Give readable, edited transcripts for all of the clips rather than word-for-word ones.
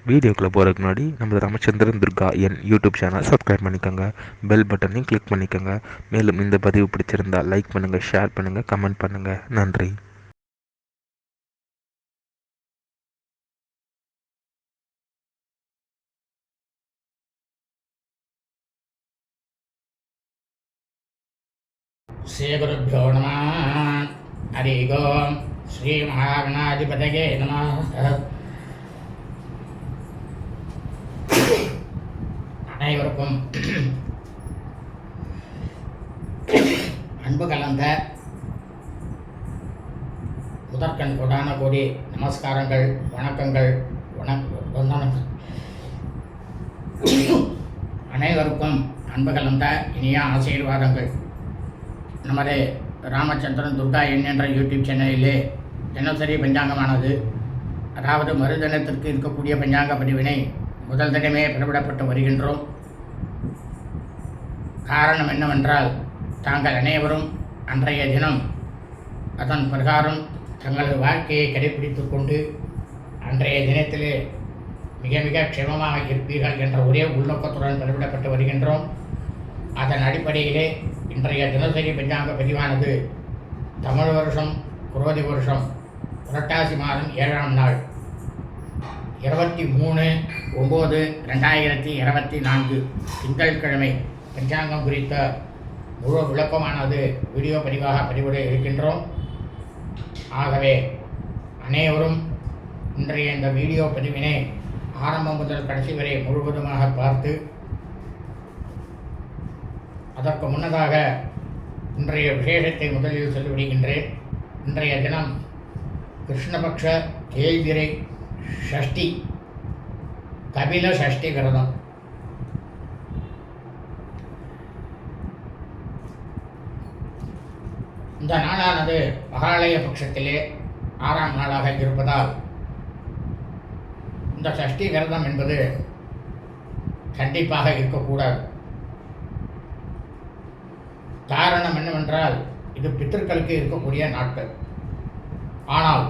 வீடியோக்குள்ளே போகிறதுக்கு முன்னாடி நம்ம ராமச்சந்திரன் துர்கா என் யூடியூப் சேனல் சப்ஸ்கிரைப் பண்ணிக்கோங்க, பெல் பட்டனையும் கிளிக் பண்ணிக்கோங்க. மேலும் இந்த பதிவு பிடிச்சிருந்தால் லைக் பண்ணுங்கள், ஷேர் பண்ணுங்கள், கமெண்ட் பண்ணுங்கள். நன்றி. ஸ்ரீகுருभ्यो நமः. ஹரி ஓம். ஸ்ரீ மகாகணாதிபதயே நமः. அனைவருக்கும் அன்பு கலந்த முதற்கண் கொடான கோடி நமஸ்காரங்கள், வணக்கங்கள், வந்தனங்கள். அனைவருக்கும் அன்பு கலந்த இனிய ஆசீர்வாதங்கள். நமது ராமச்சந்திரன் துர்கா என்ற யூடியூப் சேனலிலே தினசரி பஞ்சாங்கமானது, அதாவது மறுதினத்திற்கு இருக்கக்கூடிய பஞ்சாங்க பதிவினை முதல் தினமே பிறப்பிடப்பட்டு வருகின்றோம். காரணம் என்னவென்றால், தாங்கள் அனைவரும் அன்றைய தினம் அதன் பிரகாரம் தங்களது வாழ்க்கையை கடைபிடித்து கொண்டு அன்றைய தினத்திலே மிக மிக க்ஷேமமாக இருப்பீர்கள் என்ற ஒரே உள்நோக்கத்துடன் பிறப்பிடப்பட்டு வருகின்றோம். அதன் அடிப்படையிலே இன்றைய தினசரி பஞ்சாங்க பதிவானது தமிழ் வருஷம் குரோதி வருஷம் புரட்டாசி மாதம் 7ஆம் நாள் 23/9/2024 திங்கட்கிழமை பஞ்சாங்கம் குறித்த முழு விளக்கமானது வீடியோ பதிவாக பதிவிட இருக்கின்றோம். ஆகவே அனைவரும் இன்றைய இந்த வீடியோ பதிவினை ஆரம்பம் முதல் கடைசி வரை முழுவதுமாக பார்த்து, அதற்கு முன்னதாக இன்றைய விசேஷத்தை முதலில் சொல்லிவிடுகின்றேன். இன்றைய தினம் கிருஷ்ணபக்ஷ தேய்பிரை ஷஷ்டி, கபில ஷஷ்டி விரதம். இந்த நாளானது மகாலய பட்சத்திலே 6ஆம் நாளாக இருப்பதால் இந்த ஷஷ்டி விரதம் என்பது கண்டிப்பாக இருக்கக்கூடாது. காரணம் என்னவென்றால், இது பித்தர்களுக்கு இருக்கக்கூடிய நாட்கள். ஆனால்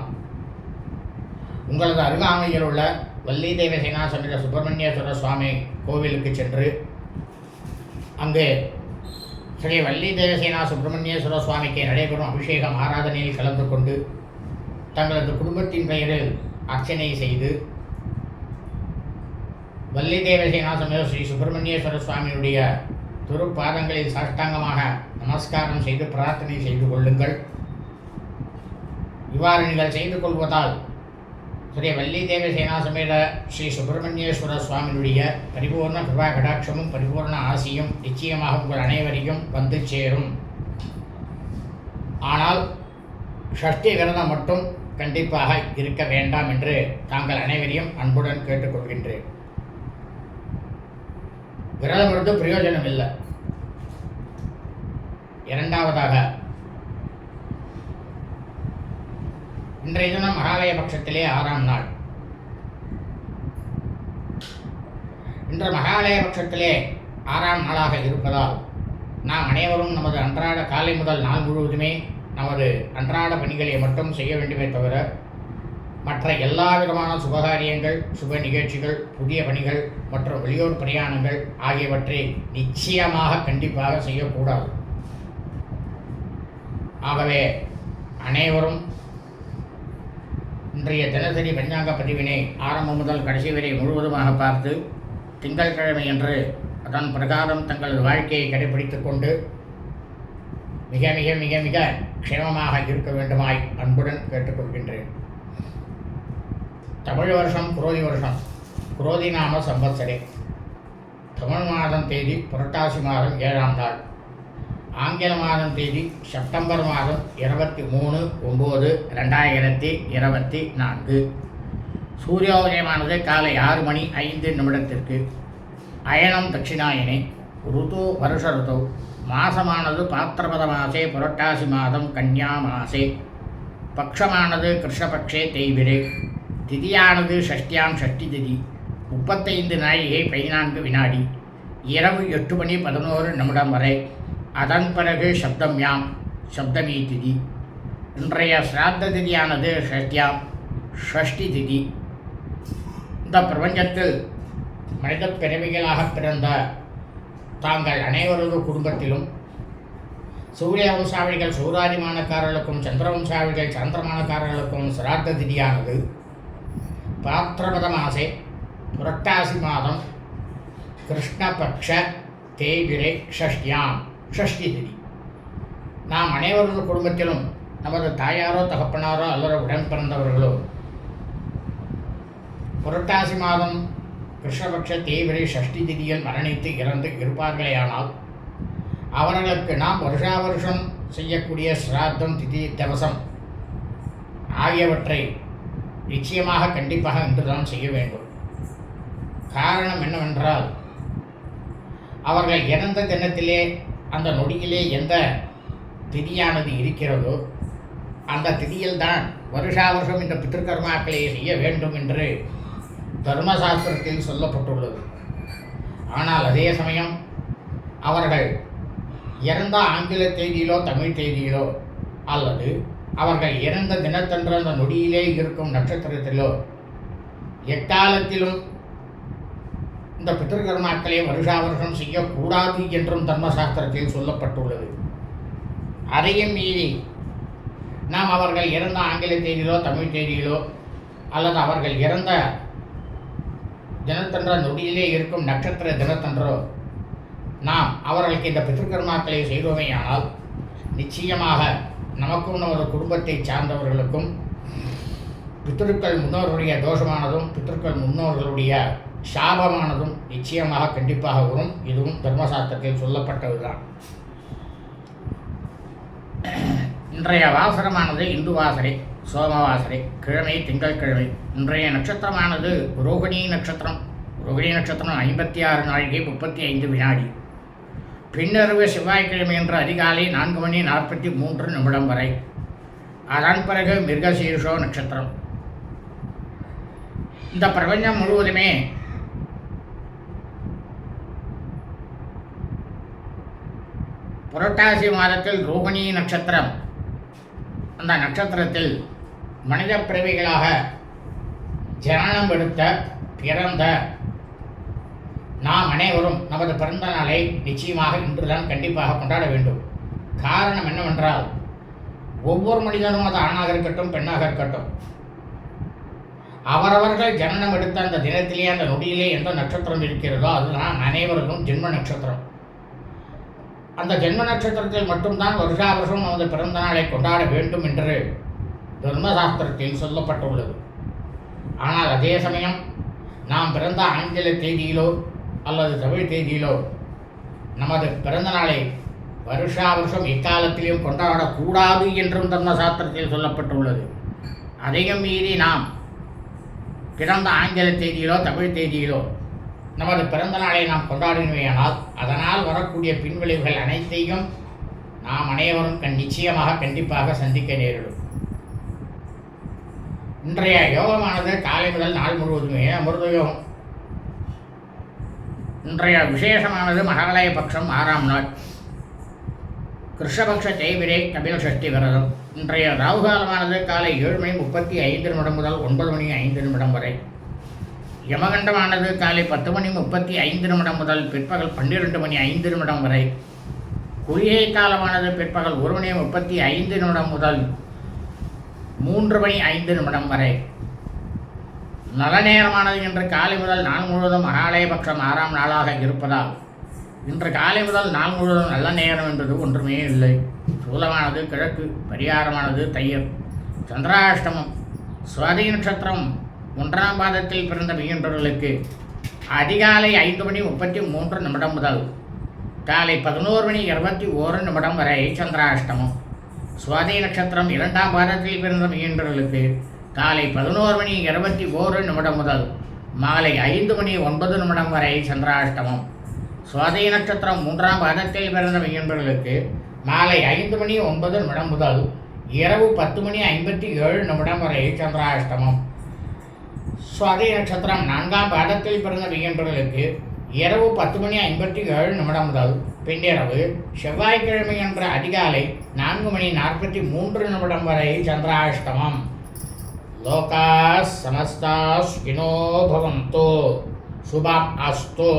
உங்களது அருகாமையில் உள்ள வள்ளி தேவசேனா சமேத சுப்பிரமணியேஸ்வர சுவாமி கோவிலுக்கு சென்று அங்கு ஸ்ரீ வள்ளி தேவசேனா சுப்பிரமணியேஸ்வர சுவாமிக்கு நடைபெறும் அபிஷேகம் ஆராதனையில் கலந்து கொண்டு தங்களது குடும்பத்தின் பெயரில் அர்ச்சனை செய்து வள்ளி தேவசேனா சமேத ஸ்ரீ சுப்பிரமணியேஸ்வர சுவாமியுடைய திருப்பாதங்களில் சாஷ்டாங்கமாக நமஸ்காரம் செய்து பிரார்த்தனை செய்து கொள்ளுங்கள். இவ்வாறு நீங்கள் செய்து கொள்வதால் ஸ்ரீ வள்ளி தேவசேனா சமேத ஸ்ரீ சுப்பிரமணியேஸ்வர சுவாமியுடைய பரிபூர்ண கிருபா கடாட்சமும் பரிபூர்ண ஆசியும் நிச்சயமாக உங்கள் அனைவரையும் வந்து சேரும். ஆனால் ஷஷ்டி விரதம் மட்டும் கண்டிப்பாக இருக்க வேண்டாம் என்று தாங்கள் அனைவரையும் அன்புடன் கேட்டுக்கொள்கின்றேன். விரதம் இருந்து பிரயோஜனம் இல்லை. இரண்டாவதாக, இன்றைய தினம் மகாலய பட்சத்திலே 6ஆம் நாள். இன்று மகாலய பட்சத்திலே 6ஆம் நாளாக இருப்பதால் நாம் அனைவரும் நமது அன்றாட காலை முதல் நாள் முழுவதுமே நமது அன்றாட பணிகளை மட்டும் செய்ய வேண்டுமே தவிர மற்ற எல்லா விதமான சுபகாரியங்கள், சுப நிகழ்ச்சிகள், புதிய பணிகள் மற்றும் வெளியூர் பிரயாணங்கள் ஆகியவற்றை நிச்சயமாக கண்டிப்பாக செய்யக்கூடாது. ஆகவே அனைவரும் இன்றைய தினசரி பஞ்சாங்க பதிவினை ஆரம்பம் முதல் கடைசி வரை முழுவதுமாக பார்த்து திங்கட்கிழமை என்று அதன் பிரகாரம் தங்களது வாழ்க்கையை கடைபிடித்துக் கொண்டு மிக மிக மிக மிக க்ஷேமமாக இருக்க வேண்டுமாய் அன்புடன் கேட்டுக்கொள்கின்றேன். தமிழ் வருஷம் குரோதி வருஷம், குரோதி நாம சம்பத்சரே, தமிழ் மாதம் தேதி புரட்டாசி மாதம் 7ஆம் நாள், ஆங்கில மாதம் தேதி செப்டம்பர் மாதம் 23/9/2024. சூரியோதயமானது காலை 6:05 அயனம் தட்சிணாயனே, ருது வருஷ ருது, மாசமானது பாத்திரபத மாசே புரட்டாசி மாதம் கன்யா மாசே, பக்ஷமானது கிருஷ்ணபக்ஷே தேய்பிரே, திதியானது ஷஷ்டியாம் ஷஷ்டி திதி, 35 நாழிகை 14 வினாடி, இரவு 8:11 வரை. அதன் பிறகு சப்தம்யாம் சப்தமி திதி. இன்றைய சிராத்த திதியானது ஷஷ்டி திதி. இந்த பிரபஞ்சத்தில் மனித பிறவிகளாக பிறந்த தாங்கள் அனைவரது குடும்பத்திலும் சூரிய வம்சாவளிகள் சூராதிமானக்காரர்களுக்கும் சந்திரவம்சாவளிகள் சந்திரமானக்காரர்களுக்கும் சிராத்த திதியானது பாத்திரபத மாசே புரட்டாசி மாதம் கிருஷ்ணபக்ஷ தேய்பிரை ஷஷ்டியாம் ஷஷ்டி திதி. நாம் அனைவரது குடும்பத்திலும் நமது தாயாரோ தகப்பனாரோ அல்லது உடன் பிறந்தவர்களோ புரட்டாசி மாதம் கிருஷ்ணபக்ஷ தேய்பிரை ஷஷ்டி திதியில் மரணித்து இறந்து இருப்பார்களேயானால் அவர்களுக்கு நாம் வருஷா வருஷம் செய்யக்கூடிய சிராத்தம் திதி தவசம் ஆகியவற்றை நிச்சயமாக கண்டிப்பாக இன்றுதான் செய்ய வேண்டும். காரணம் என்னவென்றால் அவர்கள் இறந்த தினத்திலே அந்த நொடியிலே எந்த திதியானது இருக்கிறதோ அந்த திதியில்தான் வருஷா வருஷம் இந்த பித்திருக்கர்மாக்களை செய்ய வேண்டும் என்று தர்மசாஸ்திரத்தில் சொல்லப்பட்டுள்ளது. ஆனால் அதே சமயம் அவர்கள் இறந்த ஆங்கில தேதியிலோ தமிழ் தேதியிலோ அல்லது அவர்கள் இறந்த தினத்தன்று அந்த நொடியிலே இருக்கும் நட்சத்திரத்திலோ எக்காலத்திலும் இந்த பித்திருக்கர்மாக்களை வருஷா வருஷம் செய்யக்கூடாது என்றும் தர்மசாஸ்திரத்தில் சொல்லப்பட்டுள்ளது. அதையும் மீறி நாம் அவர்கள் இறந்த ஆங்கில தேதியிலோ தமிழ் தேதியிலோ அல்லது அவர்கள் இறந்த தினத்தன்ற நொடியிலே இருக்கும் நட்சத்திர தினத்தன்றோ நாம் அவர்களுக்கு இந்த பித்திருக்கர்மாக்களை செய்தோமேயானால் நிச்சயமாக நமக்கும் நமது குடும்பத்தை சார்ந்தவர்களுக்கும் பித்திருக்கள் முன்னோர்களுடைய தோஷமானதும் பித்திருக்கள் முன்னோர்களுடைய சாபமானதும் நிச்சயமாக கண்டிப்பாக வரும். இதுவும் தர்மசாஸ்திரத்தில் சொல்லப்பட்டதுதான். இன்றைய வாசனமானது இந்து வாசரை சோமவாசரை கிழமை திங்கட்கிழமை. இன்றைய நட்சத்திரமானது ரோகிணி நட்சத்திரம். ரோகிணி நட்சத்திரம் 56 நாழிகை 35 வினாடி. பின்னருவு செவ்வாய்க்கிழமை என்ற அதிகாலை 4 மணி 43 நிமிடம் வரை. அதன் பிறகு மிருகசீர்ஷோ நட்சத்திரம். இந்த பிரபஞ்சம் முழுவதுமே புரட்டாசி மாதத்தில் ரோகிணி நட்சத்திரம். அந்த நட்சத்திரத்தில் மனித பிறவிகளாக ஜனனம் எடுத்த பிறந்த நாம் அனைவரும் நமது பிறந்த நாளை நிச்சயமாக இன்றுதான் கண்டிப்பாக கொண்டாட வேண்டும். காரணம் என்னவென்றால் ஒவ்வொரு மனிதனும் அது ஆணாக இருக்கட்டும் பெண்ணாக இருக்கட்டும் அவரவர்கள் ஜனனம் எடுத்த அந்த தினத்திலே அந்த நொடியிலே எந்த நட்சத்திரம் இருக்கிறதோ அதுதான் அனைவருக்கும் ஜென்ம நட்சத்திரம். அந்த ஜென்ம நட்சத்திரத்தில் மட்டும்தான் வருஷா வருஷம் நமது பிறந்த நாளை கொண்டாட வேண்டும் என்று தர்மசாஸ்திரத்தில் சொல்லப்பட்டுள்ளது. ஆனால் அதே சமயம் நாம் பிறந்த ஆங்கில தேதியிலோ அல்லது தமிழ் தேதியிலோ நமது பிறந்த நாளை வருஷா வருஷம் எக்காலத்திலும் கொண்டாடக்கூடாது என்றும் தர்மசாஸ்திரத்தில் சொல்லப்பட்டுள்ளது. அதையும் மீறி நாம் பிறந்த ஆங்கில தேதியிலோ தமிழ் தேதியிலோ நமது பிறந்த நாளை நாம் கொண்டாடினோமானால் அதனால் வரக்கூடிய பின்விளைவுகள் அனைத்தையும் நாம் அனைவரும் நிச்சயமாக கண்டிப்பாக சந்திக்க நேரிடும். இன்றைய யோகமானது காலை முதல் நாள் முழுவதுமே அமிர்த யோகம். இன்றைய விசேஷமானது மகாலய பட்சம் 6ஆம் நாள். கிருஷ்ணபக்ஷ தேய்பிரை கபில சஷ்டி விரதம். இன்றைய ராகுகாலமானது காலை 7 மணி 35 நிமிடம் முதல் 9 மணி 5 நிமிடம் வரை. யமகண்டமானது காலை 10 மணி 35 நிமிடம் முதல் பிற்பகல் 12 மணி 5 நிமிடம் வரை. குளிகை காலமானது பிற்பகல் 1 மணி 35 நிமிடம் முதல் 3 மணி 5 நிமிடம் வரை. நல்ல நேரமானது இன்று காலை முதல் நாள் முழுவதும் மகாலயபக்ஷம் 6ஆம் நாளாக இருப்பதால் இன்று காலை முதல் நாள் முழுவதும் நல்ல நேரம் என்பது ஒன்றுமே இல்லை. சூலமானது கிழக்கு, பரிகாரமானது தையர். சந்திராஷ்டமம். சுவாதி நட்சத்திரம் 1ஆம் பாதத்தில் பிறந்த மீனவர்களுக்கு அதிகாலை 5 மணி 33 நிமிடம் முதல் காலை 11 மணி 21 நிமிடம் வரை சந்திராஷ்டமம். சுவாதி நட்சத்திரம் 2ஆம் பாதத்தில் பிறந்த மீனவர்களுக்கு காலை 11 மணி 21 நிமிடம் முதல் மாலை 5 மணி 9 நிமிடம் வரை சந்திராஷ்டமம். சுவாதி நட்சத்திரம் 3ஆம் பாதத்தில் பிறந்த மீனவர்களுக்கு மாலை 5 மணி 9 நிமிடம் முதல் இரவு 10 மணி 57 நிமிடம் வரை சந்திராஷ்டமம். சுவாதி நட்சத்திரம் 4ஆம் பாதத்தில் பிறந்த மீனவர்களுக்கு இரவு 10 மணி 57 நிமிடம் முதல் பின்னிரவு செவ்வாய்க்கிழமை என்ற அதிகாலை 4 மணி 43 நிமிடம் வரை சந்திராஷ்டமம். லோகாः சமஸ்தாः சுகினோ பவந்து. சுபம் அஸ்து.